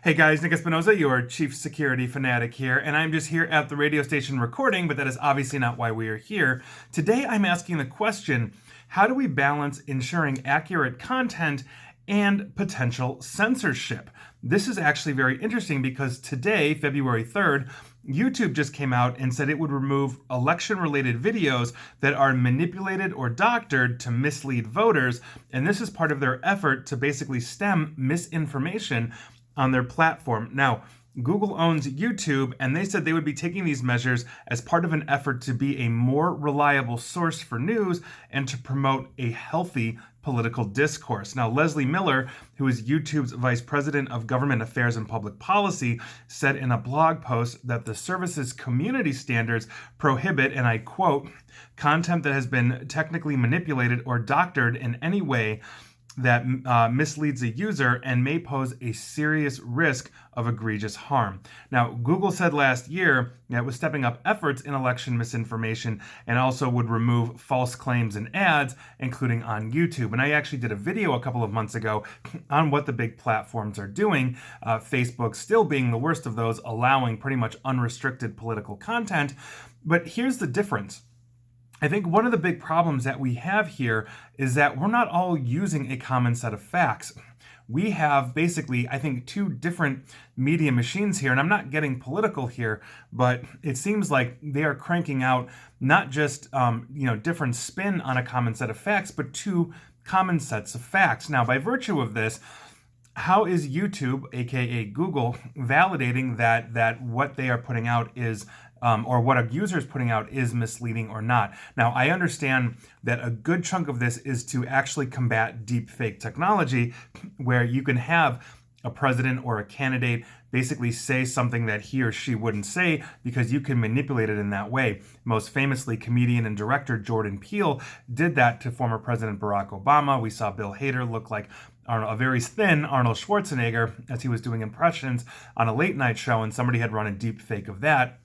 Hey guys, Nick Espinoza, your chief security fanatic here, and I'm just here at the radio station recording, but that is obviously not why we are here. Today I'm asking the question, how do we balance ensuring accurate content and potential censorship? This is actually very interesting because today, February 3rd, YouTube just came out and said it would remove election-related videos that are manipulated or doctored to mislead voters, and this is part of their effort to basically stem misinformation on their platform. Now, Google owns YouTube, and they said they would be taking these measures as part of an effort to be a more reliable source for news and to promote a healthy political discourse. Now, Leslie Miller, who is YouTube's Vice President of Government Affairs and Public Policy, said in a blog post that the service's community standards prohibit, and I quote, content that has been technically manipulated or doctored in any way that misleads a user and may pose a serious risk of egregious harm. Now, Google said last year that it was stepping up efforts in election misinformation and also would remove false claims and ads, including on YouTube. And I actually did a video a couple of months ago on what the big platforms are doing, Facebook still being the worst of those, allowing pretty much unrestricted political content. But here's the difference. I think one of the big problems that we have here is that we're not all using a common set of facts. We have basically, I think, two different media machines here, and I'm not getting political here, but it seems like they are cranking out not just different spin on a common set of facts, but two common sets of facts. Now, by virtue of this, how is YouTube, aka Google, validating that what they are putting out is or what a user is putting out is misleading or not? Now, I understand that a good chunk of this is to actually combat deepfake technology, where you can have a president or a candidate basically say something that he or she wouldn't say because you can manipulate it in that way. Most famously, comedian and director Jordan Peele did that to former President Barack Obama. We saw Bill Hader look like a very thin Arnold Schwarzenegger as he was doing impressions on a late night show, and somebody had run a deep fake of that.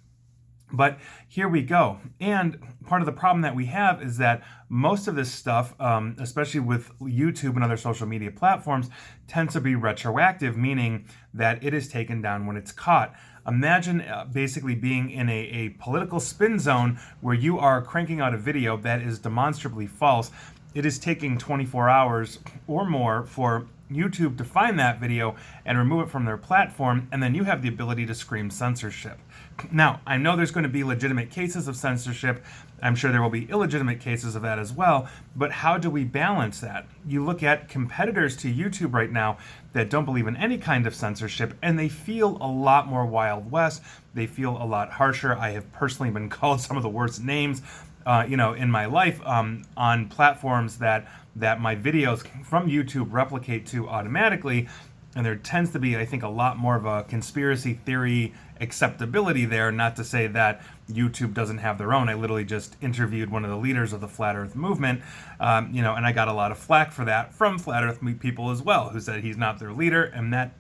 But here we go. And part of the problem that we have is that most of this stuff, especially with YouTube and other social media platforms, tends to be retroactive, meaning that it is taken down when it's caught. Imagine basically being in a political spin zone where you are cranking out a video that is demonstrably false. It is taking 24 hours or more for YouTube to find that video and remove it from their platform, and then you have the ability to scream censorship. Now, I know there's going to be legitimate cases of censorship. I'm sure there will be illegitimate cases of that as well, but how do we balance that? You look at competitors to YouTube right now that don't believe in any kind of censorship, and they feel a lot more Wild West. They feel a lot harsher. I have personally been called some of the worst names in my life on platforms that my videos from YouTube replicate to automatically. And there tends to be, I think, a lot more of a conspiracy theory acceptability there, not to say that YouTube doesn't have their own. I literally just interviewed one of the leaders of the Flat Earth movement, and I got a lot of flack for that from Flat Earth people as well, who said he's not their leader, and that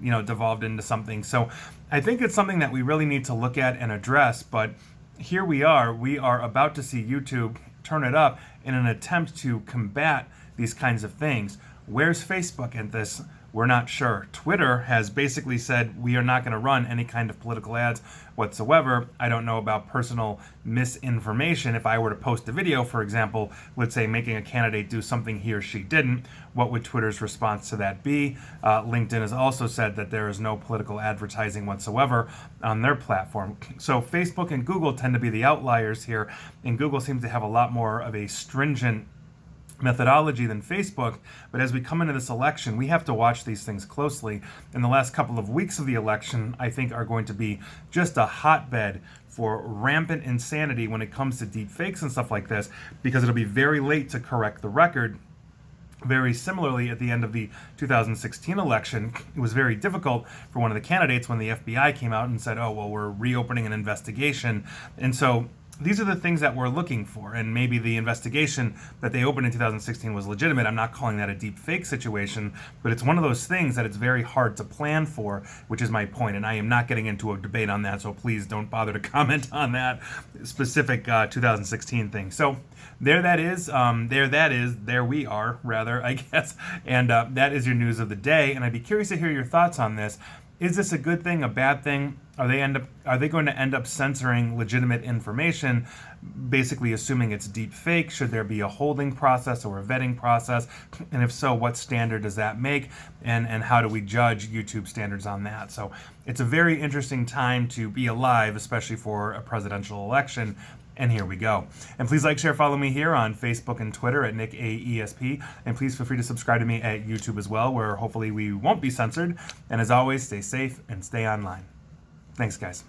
devolved into something. So I think it's something that we really need to look at and address, but here we are about to see YouTube turn it up in an attempt to combat these kinds of things. Where's Facebook in this? We're not sure. Twitter has basically said we are not going to run any kind of political ads whatsoever. I don't know about personal misinformation. If I were to post a video, for example, let's say making a candidate do something he or she didn't, what would Twitter's response to that be? LinkedIn has also said that there is no political advertising whatsoever on their platform. So Facebook and Google tend to be the outliers here, and Google seems to have a lot more of a stringent methodology than Facebook. But as we come into this election, we have to watch these things closely. And the last couple of weeks of the election, I think, are going to be just a hotbed for rampant insanity when it comes to deep fakes and stuff like this, because it'll be very late to correct the record. Very similarly, at the end of the 2016 election, it was very difficult for one of the candidates when the FBI came out and said, oh, well, we're reopening an investigation. And so these are the things that we're looking for, and maybe the investigation that they opened in 2016 was legitimate. I'm not calling that a deep fake situation, but it's one of those things that it's very hard to plan for, which is my point, and I am not getting into a debate on that, so please don't bother to comment on that specific 2016 thing. So there we are, rather, I guess, and that is your news of the day, and I'd be curious to hear your thoughts on this. Is this a good thing, a bad thing? Are they going to end up censoring legitimate information, basically assuming it's deep fake? Should there be a holding process or a vetting process? And if so, what standard does that make? And how do we judge YouTube standards on that? So it's a very interesting time to be alive, especially for a presidential election. And here we go. And please like, share, follow me here on Facebook and Twitter at NickAESP. And please feel free to subscribe to me at YouTube as well, where hopefully we won't be censored. And as always, stay safe and stay online. Thanks, guys.